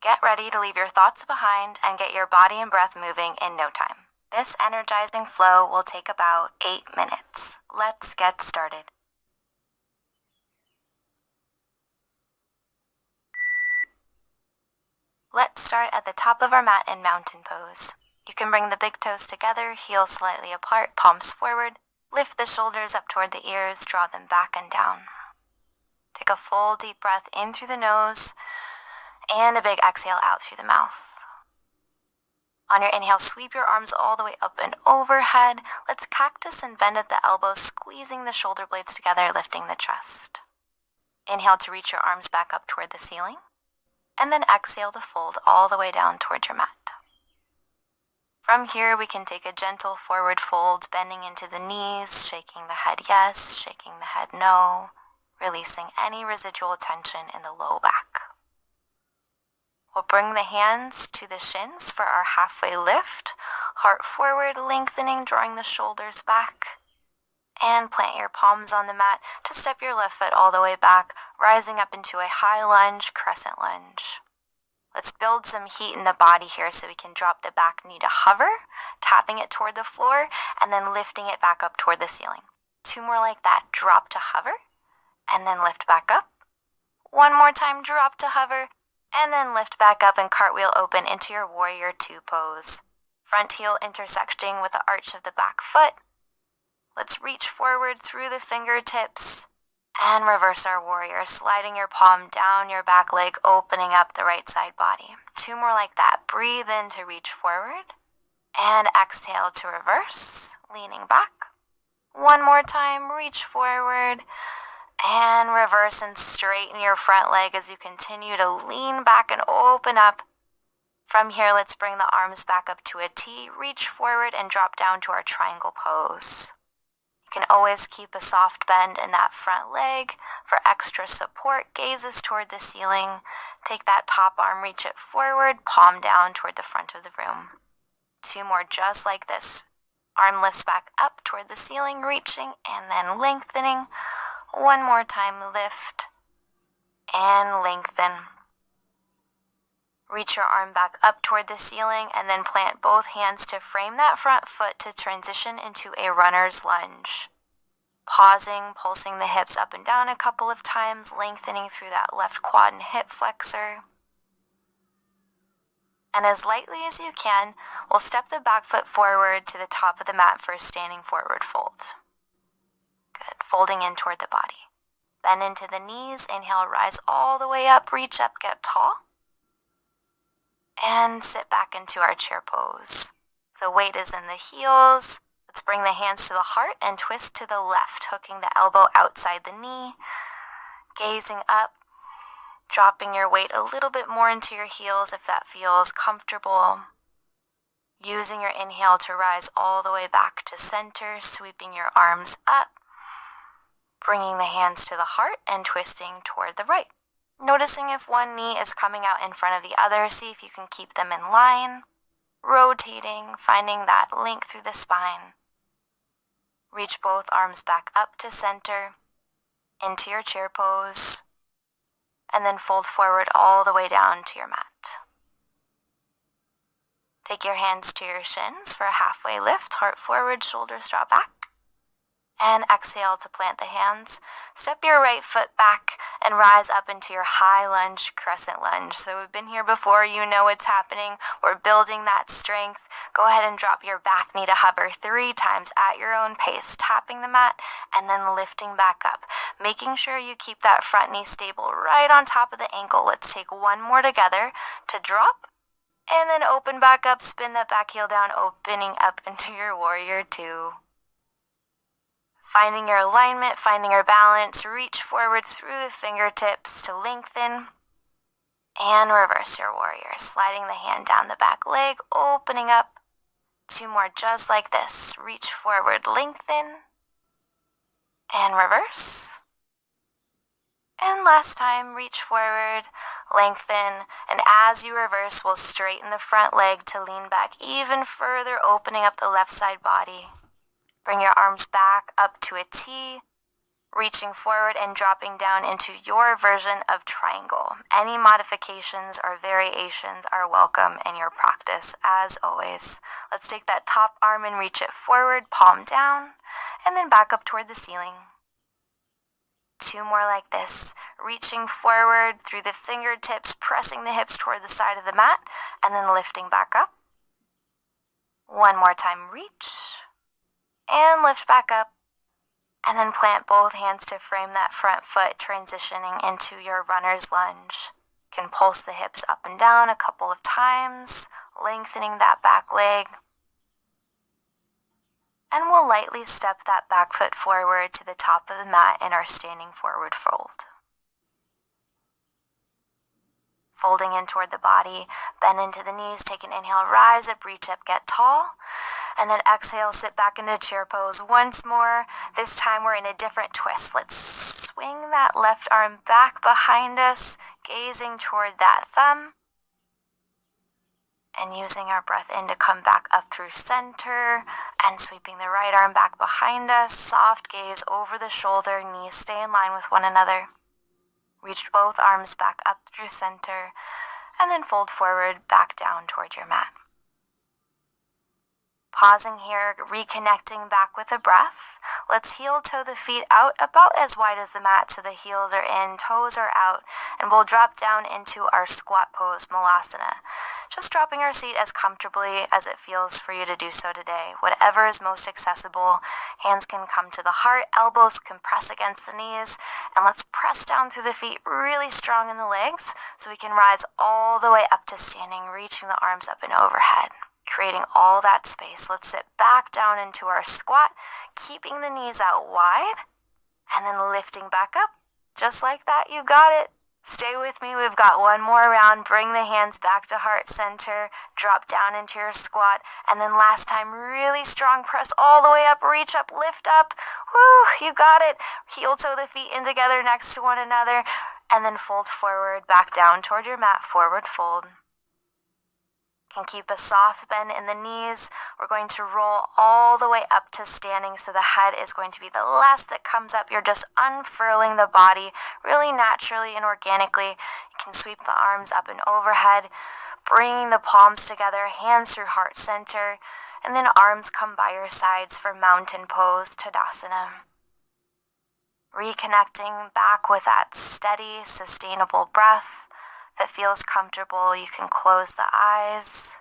Get ready to leave your thoughts behind and get your body and breath moving in no time. This energizing flow will take about 8 minutes. Let's get started. Let's start at the top of our mat in mountain pose. You can bring the big toes together, heels slightly apart, palms forward. Lift the shoulders up toward the ears, draw them back and down. Take a full deep breath in through the nose and a big exhale out through the mouth. On your inhale, sweep your arms all the way up and overhead. Let's cactus and bend at the elbows, squeezing the shoulder blades together, lifting the chest. Inhale to reach your arms back up toward the ceiling, and then exhale to fold all the way down toward your mat. From here, we can take a gentle forward fold, bending into the knees, shaking the head yes, shaking the head no, releasing any residual tension in the low back. We'll bring the hands to the shins for our halfway lift, heart forward, lengthening, drawing the shoulders back, and plant your palms on the mat to step your left foot all the way back, rising up into a high lunge, crescent lunge. Let's build some heat in the body here so we can drop the back knee to hover, tapping it toward the floor, and then lifting it back up toward the ceiling. 2 more like that. Drop to hover, and then lift back up. 1 more time, drop to hover, and then lift back up and cartwheel open into your warrior 2 pose. Front heel intersecting with the arch of the back foot. Let's reach forward through the fingertips and reverse our warrior, sliding your palm down your back leg, opening up the right side body. 2 more like that. Breathe in to reach forward and exhale to reverse, leaning back. 1 more time, reach forward and reverse and straighten your front leg as you continue to lean back and open up. From here, let's bring the arms back up to a T, reach forward and drop down to our triangle pose. You can always keep a soft bend in that front leg for extra support. Gazes toward the ceiling. Take that top arm, reach it forward, palm down toward the front of the room. 2 more just like this. Arm lifts back up toward the ceiling, reaching and then lengthening. 1 more time, lift and lengthen. Reach your arm back up toward the ceiling and then plant both hands to frame that front foot to transition into a runner's lunge. Pausing, pulsing the hips up and down a couple of times, lengthening through that left quad and hip flexor. And as lightly as you can, we'll step the back foot forward to the top of the mat for a standing forward fold. Good. Folding in toward the body. Bend into the knees. Inhale, rise all the way up. Reach up, get tall. And sit back into our chair pose. So weight is in the heels. Let's bring the hands to the heart and twist to the left, hooking the elbow outside the knee. Gazing up. Dropping your weight a little bit more into your heels if that feels comfortable. Using your inhale to rise all the way back to center, sweeping your arms up. Bringing the hands to the heart and twisting toward the right. Noticing if one knee is coming out in front of the other, see if you can keep them in line. Rotating, finding that link through the spine. Reach both arms back up to center, into your chair pose, and then fold forward all the way down to your mat. Take your hands to your shins for a halfway lift, heart forward, shoulders drop back. And exhale to plant the hands. Step your right foot back and rise up into your high lunge, crescent lunge. So we've been here before, you know what's happening. We're building that strength. Go ahead and drop your back knee to hover 3 times at your own pace, tapping the mat and then lifting back up. Making sure you keep that front knee stable right on top of the ankle. Let's take 1 more together to drop and then open back up, spin that back heel down, opening up into your warrior 2. Finding your alignment, finding your balance, reach forward through the fingertips to lengthen and reverse your warrior. Sliding the hand down the back leg, opening up. 2 more just like this. Reach forward, lengthen and reverse. And last time, reach forward, lengthen, and as you reverse, we'll straighten the front leg to lean back even further, opening up the left side body. Bring your arms back up to a T. reaching forward and dropping down into your version of triangle. Any modifications or variations are welcome in your practice, as always. Let's take that top arm and reach it forward, palm down, and then back up toward the ceiling. 2 more like this, reaching forward through the fingertips, pressing the hips toward the side of the mat, and then lifting back up. 1 more time, reach, and lift back up. And then plant both hands to frame that front foot, transitioning into your runner's lunge. You can pulse the hips up and down a couple of times, lengthening that back leg. And we'll lightly step that back foot forward to the top of the mat in our standing forward fold. Folding in toward the body, bend into the knees, take an inhale, rise up, reach up, get tall. And then exhale, sit back into chair pose once more. This time we're in a different twist. Let's swing that left arm back behind us, gazing toward that thumb. And using our breath in to come back up through center and sweeping the right arm back behind us. Soft gaze over the shoulder, knees stay in line with one another. Reach both arms back up through center and then fold forward back down toward your mat. Pausing here, reconnecting back with the breath. Let's heel toe the feet out about as wide as the mat so the heels are in, toes are out, and we'll drop down into our squat pose, Malasana. Just dropping our seat as comfortably as it feels for you to do so today. Whatever is most accessible. Hands can come to the heart, elbows can press against the knees, and let's press down through the feet really strong in the legs so we can rise all the way up to standing, reaching the arms up and overhead. Creating all that space. Let's sit back down into our squat, keeping the knees out wide, and then lifting back up. Just like that, you got it. Stay with me, we've got 1 more round. Bring the hands back to heart center, drop down into your squat, and then last time, really strong press all the way up, reach up, lift up. Woo, you got it. Heel toe the feet in together next to one another, and then fold forward, back down toward your mat, forward fold. Can keep a soft bend in the knees. We're going to roll all the way up to standing, so the head is going to be the last that comes up. You're just unfurling the body really naturally and organically. You can sweep the arms up and overhead, bringing the palms together, hands through heart center, and then arms come by your sides for mountain pose, Tadasana. Reconnecting back with that steady, sustainable breath that feels comfortable. You can close the eyes.